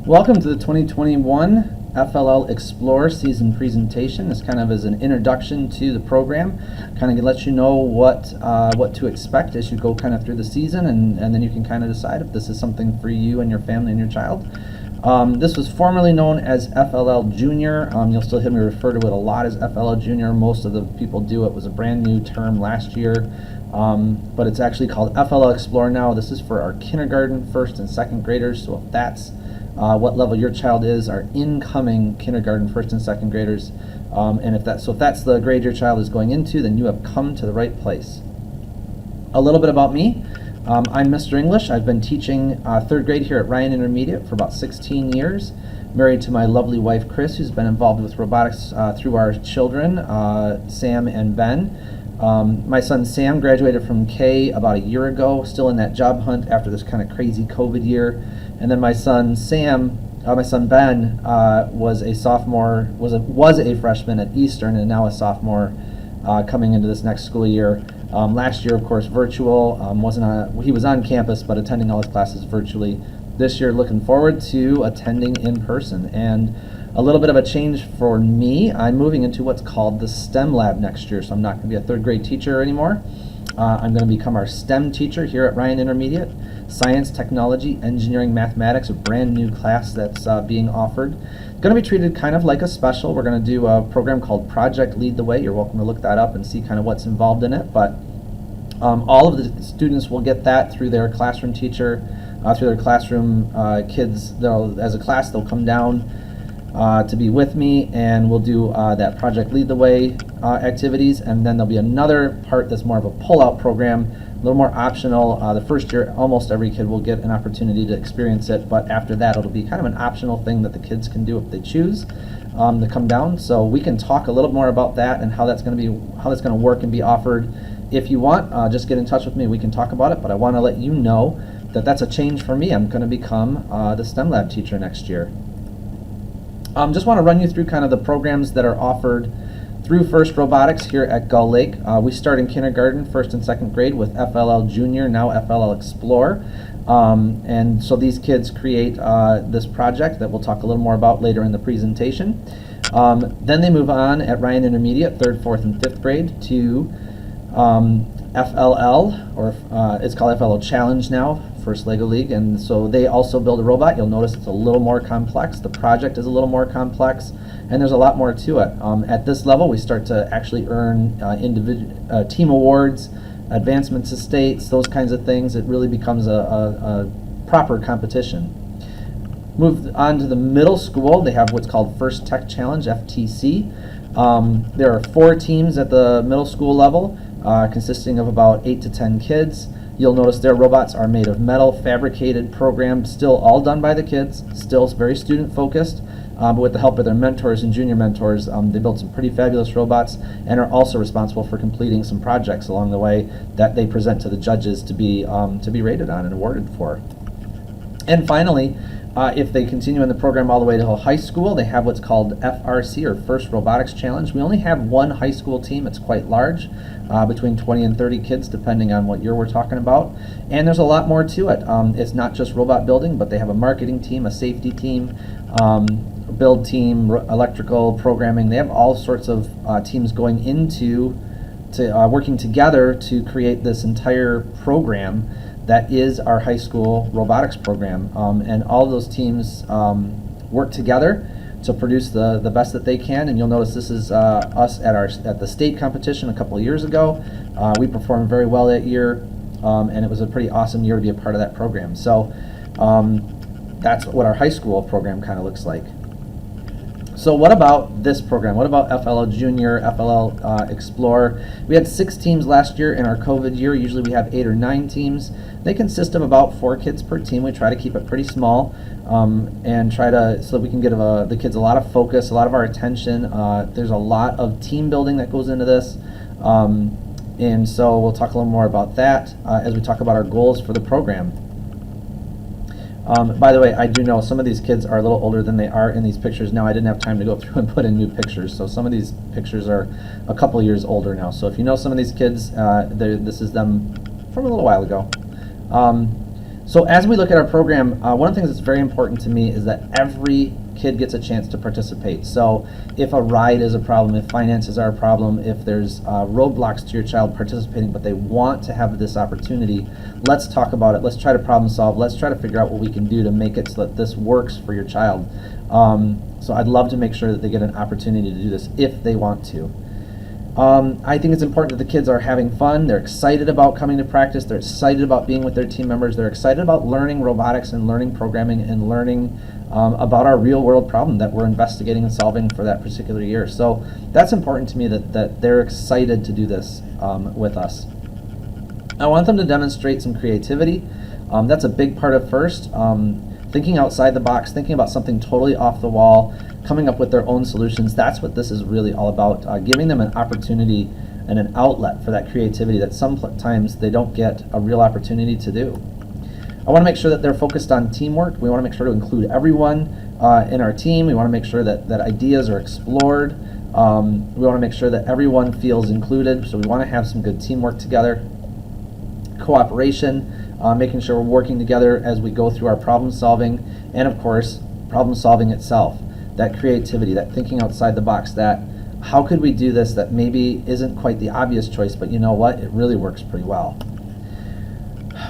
Welcome to the 2021 FLL Explore season presentation. This kind of is an introduction to the program, kind of lets you know what to expect as you go kind of through the season, and then you can kind of decide if this is something for you and your family and your child. This was formerly known as FLL Jr. You'll still hear me refer to it a lot as FLL Jr. Most of the people do. It was a brand new term last year, but it's actually called FLL Explore now. This is for our kindergarten, first and second graders, so if that's what level your child is, our incoming kindergarten, first and second graders, and if that's the grade your child is going into, then you have come to the right place. A little bit about me. I'm Mr. English. I've been teaching third grade here at Ryan Intermediate for about 16 years. Married to my lovely wife Chris, who's been involved with robotics through our children, Sam and Ben. My son Sam graduated from K about a year ago, still in that job hunt after this kind of crazy COVID year. And then my son Ben was a sophomore, was a freshman at Eastern, and now a sophomore coming into this next school year. Last year, of course, virtual. He was on campus, but attending all his classes virtually. This year, looking forward to attending in person. And a little bit of a change for me, I'm moving into what's called the STEM lab next year. So I'm not going to be a third grade teacher anymore. I'm going to become our STEM teacher here at Ryan Intermediate. Science, technology, engineering, mathematics, a brand new class that's being offered. Going to be treated kind of like a special. We're going to do a program called Project Lead the Way. You're welcome to look that up and see kind of what's involved in it. But all of the students will get that through their classroom teacher, through their classroom kids. As a class, they'll come down to be with me, and we'll do that Project Lead the Way activities, and then there'll be another part that's more of a pull-out program, a little more optional. The first year, almost every kid will get an opportunity to experience it, but after that, it'll be kind of an optional thing that the kids can do if they choose to come down. So we can talk a little more about that and how that's going to work and be offered. If you want, just get in touch with me. We can talk about it, but I want to let you know that that's a change for me. I'm going to become the STEM lab teacher next year. Just want to run you through kind of the programs that are offered through First Robotics here at Gull Lake. We start in kindergarten, first and second grade with FLL Jr, now FLL Explore. And so these kids create this project that we'll talk a little more about later in the presentation. Then they move on at Ryan Intermediate, third, fourth, and fifth grade to FLL, or it's called FLL Challenge now, First Lego League, and so they also build a robot. You'll notice it's a little more complex. The project is a little more complex, and there's a lot more to it. At this level, we start to actually earn team awards, advancements to states, those kinds of things. It really becomes a proper competition. Move on to the middle school. They have what's called First Tech Challenge, FTC. There are 4 teams at the middle school level, consisting of about 8 to 10 kids. You'll notice their robots are made of metal, fabricated, programmed, still all done by the kids, still very student focused, but with the help of their mentors and junior mentors, they built some pretty fabulous robots and are also responsible for completing some projects along the way that they present to the judges to be rated on and awarded for. And finally, if they continue in the program all the way to high school, they have what's called FRC, or First Robotics Challenge. We only have one high school team. It's quite large, between 20 and 30 kids, depending on what year we're talking about. And there's a lot more to it. It's not just robot building, but they have a marketing team, a safety team, build team, electrical, programming. They have all sorts of teams going into working together to create this entire program that is our high school robotics program, and all of those teams work together to produce the best that they can. And you'll notice this is us at the state competition a couple of years ago. We performed very well that year, and it was a pretty awesome year to be a part of that program. So that's what our high school program kind of looks like. So what about this program? What about FLL Jr, FLL Explore? We had 6 teams last year in our COVID year. Usually we have 8 or 9 teams. They consist of about 4 kids per team. We try to keep it pretty small, and so that we can give the kids a lot of focus, a lot of our attention. There's a lot of team building that goes into this, and so we'll talk a little more about that as we talk about our goals for the program. By the way, I do know some of these kids are a little older than they are in these pictures now. I didn't have time to go through and put in new pictures, so some of these pictures are a couple years older now. So if you know some of these kids, this is them from a little while ago. So as we look at our program, one of the things that's very important to me is that every kid gets a chance to participate. So if a ride is a problem, if finances are a problem, if there's roadblocks to your child participating, but they want to have this opportunity, let's talk about it. Let's try to problem solve. Let's try to figure out what we can do to make it so that this works for your child. So I'd love to make sure that they get an opportunity to do this if they want to. I think it's important that the kids are having fun. They're excited about coming to practice. They're excited about being with their team members. They're excited about learning robotics and learning programming and learning about our real world problem that we're investigating and solving for that particular year. So that's important to me that they're excited to do this with us. I want them to demonstrate some creativity. That's a big part of FIRST. Thinking outside the box, thinking about something totally off the wall, coming up with their own solutions. That's what this is really all about, giving them an opportunity and an outlet for that creativity that sometimes they don't get a real opportunity to do. I want to make sure that they're focused on teamwork. We want to make sure to include everyone in our team. We want to make sure that ideas are explored. We want to make sure that everyone feels included, so we want to have some good teamwork together. Cooperation, making sure we're working together as we go through our problem solving, and of course, problem solving itself. That creativity, that thinking outside the box, that how could we do this that maybe isn't quite the obvious choice, but you know what, it really works pretty well.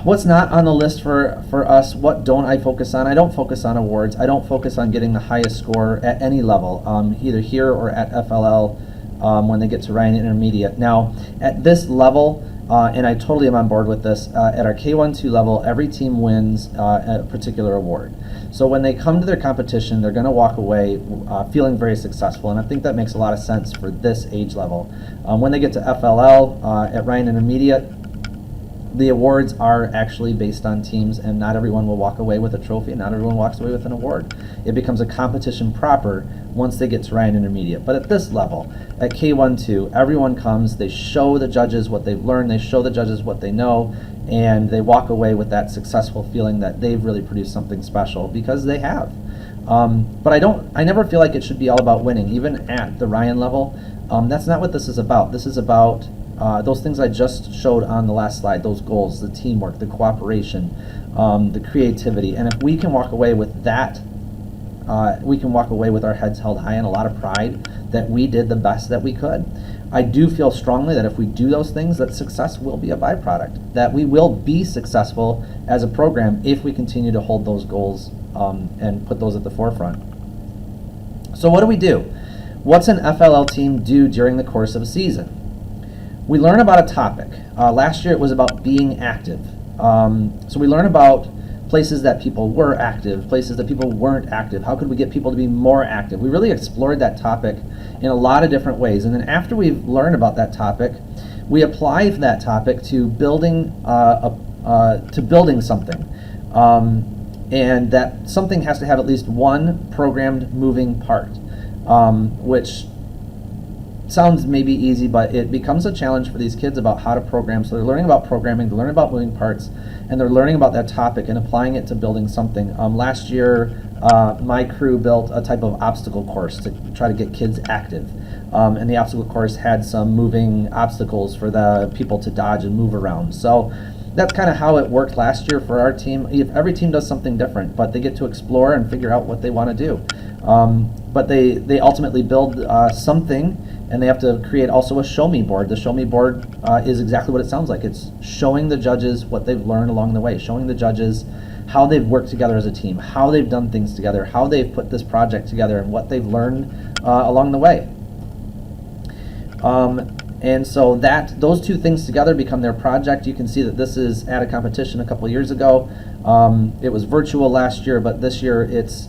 What's not on the list for us? What don't I focus on? I don't focus on awards. I don't focus on getting the highest score at any level, either here or at FLL when they get to Ryan Intermediate. Now, at this level, and I totally am on board with this, at our K1-2 level, every team wins a particular award. So when they come to their competition, they're going to walk away feeling very successful, and I think that makes a lot of sense for this age level. When they get to FLL at Ryan Intermediate, the awards are actually based on teams, and not everyone will walk away with a trophy, and not everyone walks away with an award. It becomes a competition proper once they get to Ryan Intermediate. But at this level, at K1-2, everyone comes, they show the judges what they've learned, they show the judges what they know, and they walk away with that successful feeling that they've really produced something special, because they have. But I never feel like it should be all about winning, even at the Ryan level. That's not what this is about. This is about those things I just showed on the last slide, those goals, the teamwork, the cooperation, the creativity. And if we can walk away with that, we can walk away with our heads held high and a lot of pride that we did the best that we could. I do feel strongly that if we do those things, that success will be a byproduct, that we will be successful as a program if we continue to hold those goals and put those at the forefront. So what do? What's an FLL team do during the course of a season? We learn about a topic. Last year it was about being active. So we learn about places that people were active, places that people weren't active. How could we get people to be more active? We really explored that topic in a lot of different ways. And then after we've learned about that topic, we apply that topic to building something. And that something has to have at least one programmed moving part, which sounds maybe easy, but it becomes a challenge for these kids about how to program. So they're learning about programming, they're learning about moving parts, and they're learning about that topic and applying it to building something. Last year, my crew built a type of obstacle course to try to get kids active. And the obstacle course had some moving obstacles for the people to dodge and move around. So that's kind of how it worked last year for our team. Every team does something different, but they get to explore and figure out what they want to do. But they ultimately build something, and they have to create also a show me board. The show me board is exactly what it sounds like. It's showing the judges what they've learned along the way, showing the judges how they've worked together as a team, how they've done things together, how they've put this project together, and what they've learned along the way. And so those two things together become their project. You can see that this is at a competition a couple years ago. It was virtual last year, but this year it's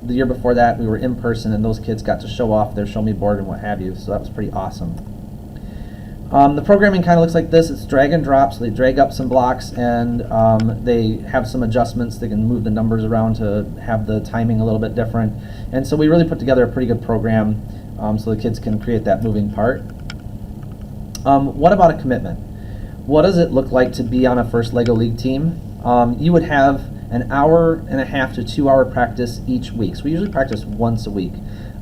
the year before that we were in person, and those kids got to show off their show me board and what have you. So that was pretty awesome. The programming kind of looks like this. It's drag and drop, so they drag up some blocks and they have some adjustments. They can move the numbers around to have the timing a little bit different. And so we really put together a pretty good program so the kids can create that moving part. What about a commitment? What does it look like to be on a FIRST LEGO League team? You would have an hour and a half to 2 hour practice each week. So we usually practice once a week.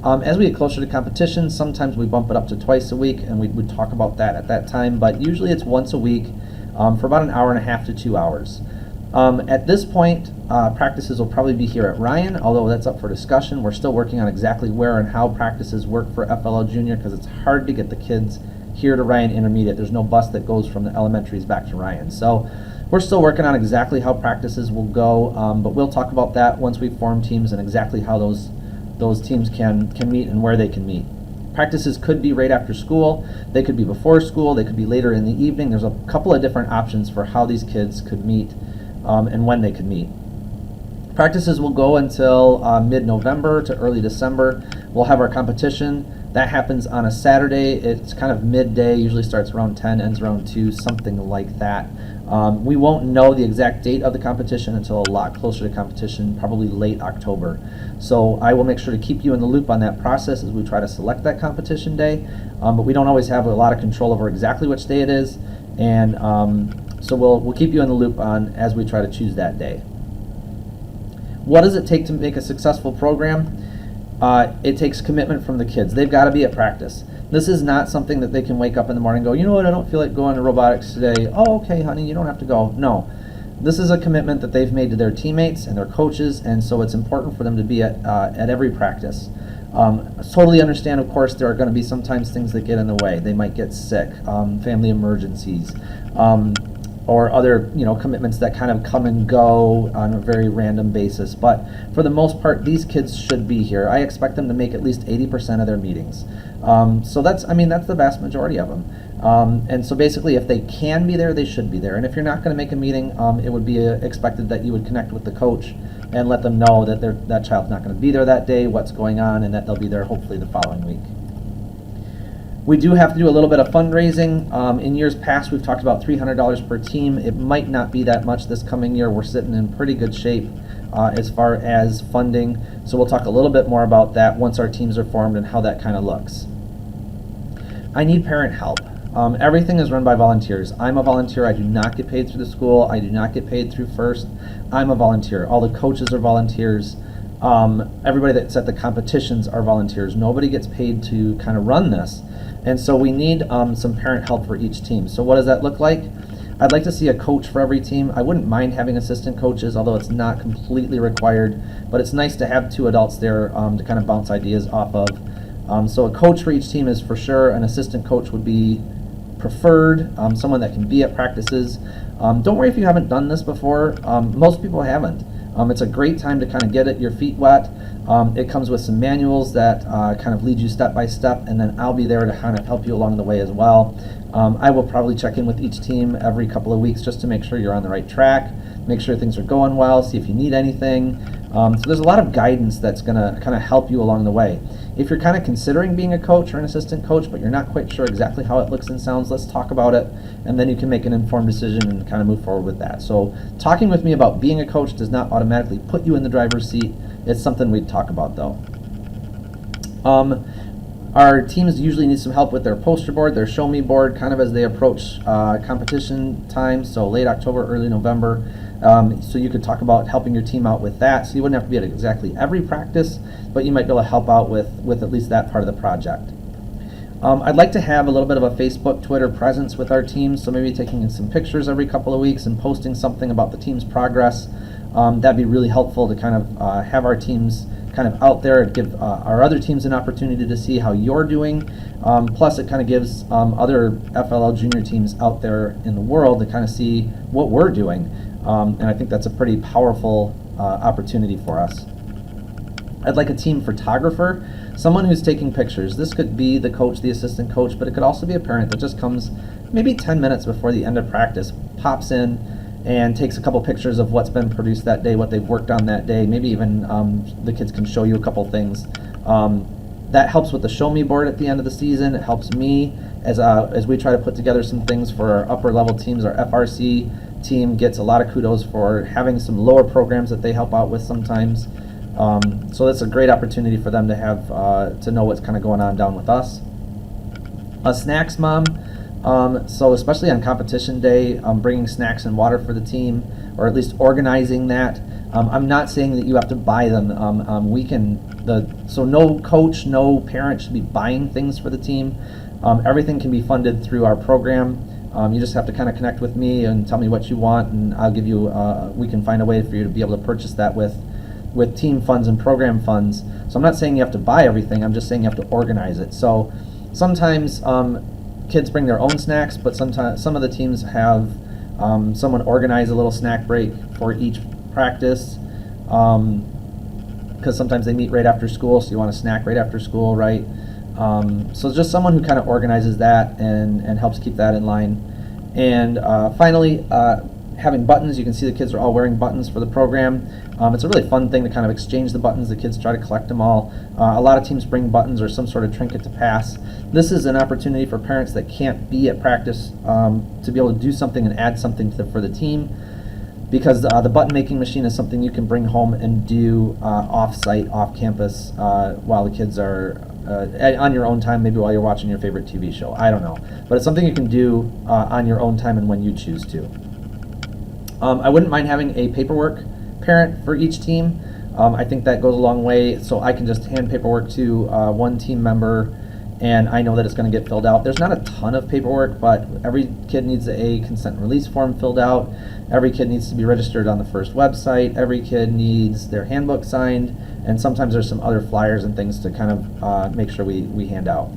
As we get closer to competition, sometimes we bump it up to twice a week, and we would talk about that at that time, but usually it's once a week. for about an hour and a half to 2 hours. At this point, practices will probably be here at Ryan, although that's up for discussion. We're still working on exactly where and how practices work for FLL Jr. because it's hard to get the kids here to Ryan Intermediate. There's no bus that goes from the elementaries back to Ryan. So we're still working on exactly how practices will go, but we'll talk about that once we form teams and exactly how those teams can meet and where they can meet. Practices could be right after school, they could be before school, they could be later in the evening. There's a couple of different options for how these kids could meet and when they could meet. Practices will go until mid-November to early December. We'll have our competition. That happens on a Saturday. It's kind of midday, usually starts around 10, ends around 2, something like that. We won't know the exact date of the competition until a lot closer to competition, probably late October. So I will make sure to keep you in the loop on that process as we try to select that competition day. But we don't always have a lot of control over exactly which day it is, and so we'll keep you in the loop on as we try to choose that day. What does it take to make a successful program? It takes commitment from the kids. They've got to be at practice. This is not something that they can wake up in the morning and go, you know what, I don't feel like going to robotics today. Oh, okay, honey, you don't have to go. No. This is a commitment that they've made to their teammates and their coaches, and so it's important for them to be at every practice. Totally understand, of course, there are going to be sometimes things that get in the way. They might get sick, family emergencies, or other commitments that kind of come and go on a very random basis. But for the most part, these kids should be here. I expect them to make at least 80% of their meetings. So that's the vast majority of them. And so basically, if they can be there, they should be there. And if you're not going to make a meeting, it would be expected that you would connect with the coach and let them know that that child's not going to be there that day, what's going on, and that they'll be there hopefully the following week. We do have to do a little bit of fundraising. In years past, we've talked about $300 per team. It might not be that much this coming year. We're sitting in pretty good shape as far as funding. So we'll talk a little bit more about that once our teams are formed and how that kind of looks. I need parent help. Everything is run by volunteers. I'm a volunteer. I do not get paid through the school. I do not get paid through FIRST. I'm a volunteer. All the coaches are volunteers. Everybody that's at the competitions are volunteers. Nobody gets paid to kind of run this. And so we need some parent help for each team. So what does that look like? I'd like to see a coach for every team. I wouldn't mind having assistant coaches, although it's not completely required, but it's nice to have 2 adults there to kind of bounce ideas off of. So a coach for each team is for sure. An assistant coach would be preferred, someone that can be at practices. Don't worry if you haven't done this before. Most people haven't. It's a great time to kind of get your feet wet. It comes with some manuals that kind of lead you step by step, and then I'll be there to kind of help you along the way as well. I will probably check in with each team every couple of weeks just to make sure you're on the right track, make sure things are going well, see if you need anything. So there's a lot of guidance that's going to kind of help you along the way. If you're kind of considering being a coach or an assistant coach, but you're not quite sure exactly how it looks and sounds, let's talk about it, and then you can make an informed decision and kind of move forward with that. So talking with me about being a coach does not automatically put you in the driver's seat. It's something we'd talk about, though. Our teams usually need some help with their poster board, their show me board, kind of as they approach competition time, so late October, early November. So you could talk about helping your team out with that. So you wouldn't have to be at exactly every practice, but you might be able to help out with at least that part of the project. I'd like to have a little bit of a Facebook, Twitter presence with our teams, so maybe taking some pictures every couple of weeks and posting something about the team's progress. That'd be really helpful to kind of have our teams kind of out there and give our other teams an opportunity to see how you're doing. Plus it kind of gives other FLL Junior teams out there in the world to kind of see what we're doing. And I think that's a pretty powerful opportunity for us. I'd like a team photographer, someone who's taking pictures. This could be the coach, the assistant coach, but it could also be a parent that just comes maybe 10 minutes before the end of practice, pops in and takes a couple pictures of what's been produced that day, what they've worked on that day. Maybe even the kids can show you a couple things. That helps with the show me board at the end of the season. It helps me as we try to put together some things for our upper level teams. Our FRC team gets a lot of kudos for having some lower programs that they help out with sometimes. So that's a great opportunity for them to have to know what's kind of going on down with us. A snacks mom. So especially on competition day, bringing snacks and water for the team, or at least organizing that. I'm not saying that you have to buy them. So no coach, no parent should be buying things for the team. Everything can be funded through our program. You just have to kind of connect with me and tell me what you want, and I'll give you, we can find a way for you to be able to purchase that with team funds and program funds. So I'm not saying you have to buy everything, I'm just saying you have to organize it. So sometimes kids bring their own snacks, but sometimes some of the teams have someone organize a little snack break for each practice, because sometimes they meet right after school, so you want a snack right after school, right? So just someone who kind of organizes that and helps keep that in line. And finally, having buttons. You can see the kids are all wearing buttons for the program. It's a really fun thing to kind of exchange the buttons. The kids try to collect them all. A lot of teams bring buttons or some sort of trinket to pass. This is an opportunity for parents that can't be at practice to be able to do something and add something for the team, because the button making machine is something you can bring home and do off-site, off-campus, while the kids are on your own time, maybe while you're watching your favorite TV show. I don't know. But it's something you can do on your own time and when you choose to. I wouldn't mind having a paperwork parent for each team. I think that goes a long way, so I can just hand paperwork to one team member and I know that it's going to get filled out. There's not a ton of paperwork, but every kid needs a consent and release form filled out. Every kid needs to be registered on the first website. Every kid needs their handbook signed, and sometimes there's some other flyers and things to kind of make sure we hand out.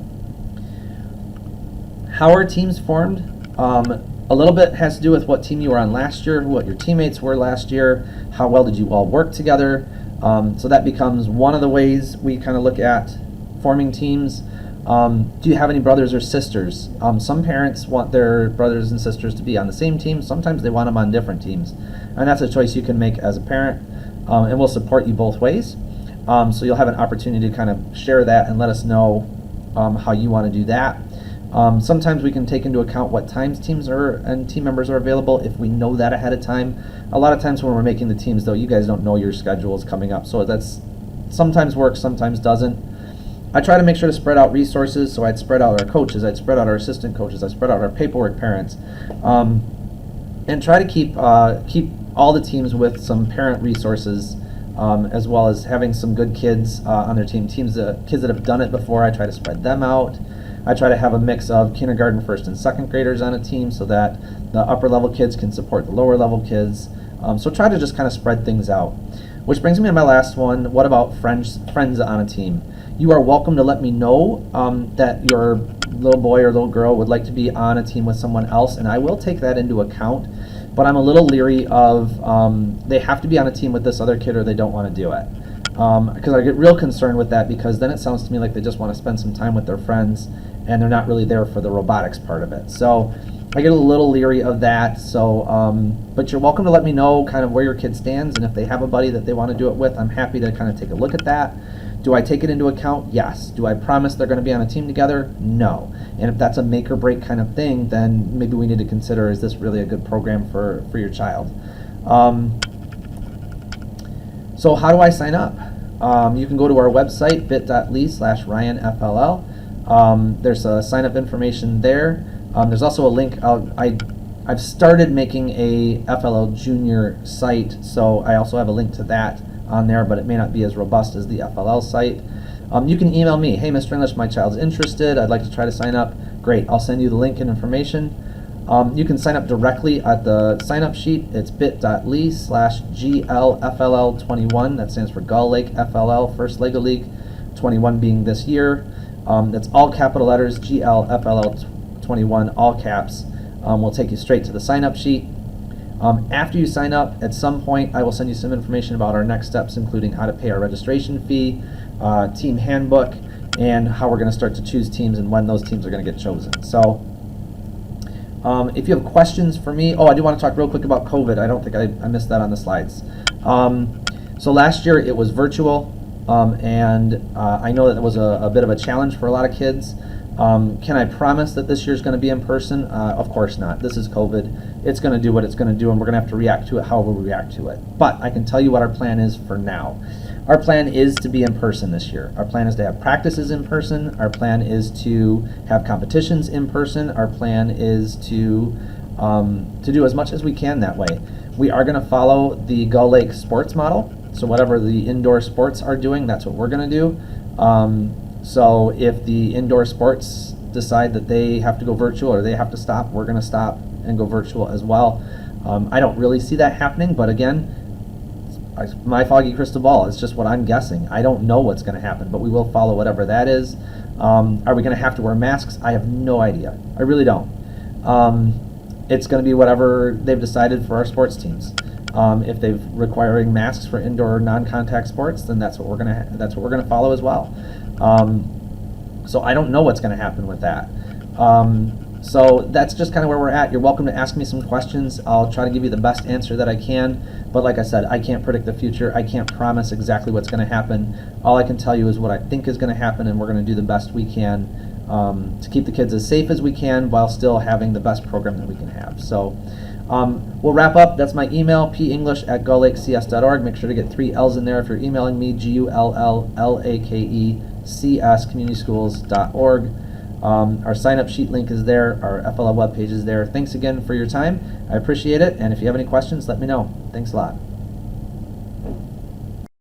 How are teams formed? A little bit has to do with what team you were on last year, what your teammates were last year, how well did you all work together. So that becomes one of the ways we kind of look at forming teams. Do you have any brothers or sisters? Some parents want their brothers and sisters to be on the same team. Sometimes they want them on different teams. And that's a choice you can make as a parent. And we'll support you both ways. So you'll have an opportunity to kind of share that and let us know how you want to do that. Sometimes we can take into account what times teams are and team members are available if we know that ahead of time. A lot of times when we're making the teams, though, you guys don't know your schedules coming up. So that's sometimes works, sometimes doesn't. I try to make sure to spread out resources, so I'd spread out our coaches, I'd spread out our assistant coaches, I'd spread out our paperwork parents, and try to keep all the teams with some parent resources, as well as having some good kids on their team. Kids that have done it before, I try to spread them out. I try to have a mix of kindergarten, first, and second graders on a team so that the upper level kids can support the lower level kids. So try to just kind of spread things out. Which brings me to my last one. What about friends on a team? You are welcome to let me know that your little boy or little girl would like to be on a team with someone else, and I will take that into account. But I'm a little leery of they have to be on a team with this other kid or they don't want to do it. Because I get real concerned with that, because then it sounds to me like they just want to spend some time with their friends and they're not really there for the robotics part of it. So I get a little leery of that. So, but you're welcome to let me know kind of where your kid stands, and if they have a buddy that they want to do it with, I'm happy to kind of take a look at that. Do I take it into account? Yes. Do I promise they're going to be on a team together? No. And if that's a make or break kind of thing, then maybe we need to consider, is this really a good program for your child? So how do I sign up? You can go to our website, bit.ly/RyanFLL. There's a sign up information there. There's also a link. I've started making a FLL Jr. site, so I also have a link to that on there, but it may not be as robust as the FLL site. You can email me, hey Mr. English, my child's interested, I'd like to try to sign up. Great, I'll send you the link and information. You can sign up directly at the sign up sheet. It's bit.ly/GLFLL21. That stands for Gull Lake FLL, First Lego League, 21 being this year. That's all capital letters, GLFLL21, all caps. We'll take you straight to the sign up sheet. After you sign up, at some point I will send you some information about our next steps, including how to pay our registration fee, team handbook, and how we're going to start to choose teams and when those teams are going to get chosen. So if you have questions for me, I do want to talk real quick about COVID. I don't think I missed that on the slides. So last year it was virtual, and I know that it was a bit of a challenge for a lot of kids. Can I promise that this year's going to be in person? Of course not. This is COVID. It's going to do what it's going to do, and we're going to have to react to it however we react to it. But I can tell you what our plan is for now. Our plan is to be in person this year. Our plan is to have practices in person. Our plan is to have competitions in person. Our plan is to do as much as we can that way. We are going to follow the Gull Lake sports model. So whatever the indoor sports are doing, that's what we're going to do. So if the indoor sports decide that they have to go virtual or they have to stop, we're going to stop and go virtual as well. I don't really see that happening, but again, my foggy crystal ball is just what I'm guessing. I don't know what's going to happen, but we will follow whatever that is. Are we going to have to wear masks? I have no idea. I really don't. It's going to be whatever they've decided for our sports teams. If they're requiring masks for indoor non-contact sports, then that's what we're going to follow as well. So I don't know what's going to happen with that. So that's just kind of where we're at. You're welcome to ask me some questions. I'll try to give you the best answer that I can. But like I said, I can't predict the future. I can't promise exactly what's going to happen. All I can tell you is what I think is going to happen, and we're going to do the best we can to keep the kids as safe as we can while still having the best program that we can have. So we'll wrap up. That's my email, penglish@gullakecs.org. Make sure to get 3 L's in there if you're emailing me, GULLLAKECS, communityschools.org. Our sign-up sheet link is there. Our FLL webpage is there. Thanks again for your time. I appreciate it. And if you have any questions, let me know. Thanks a lot.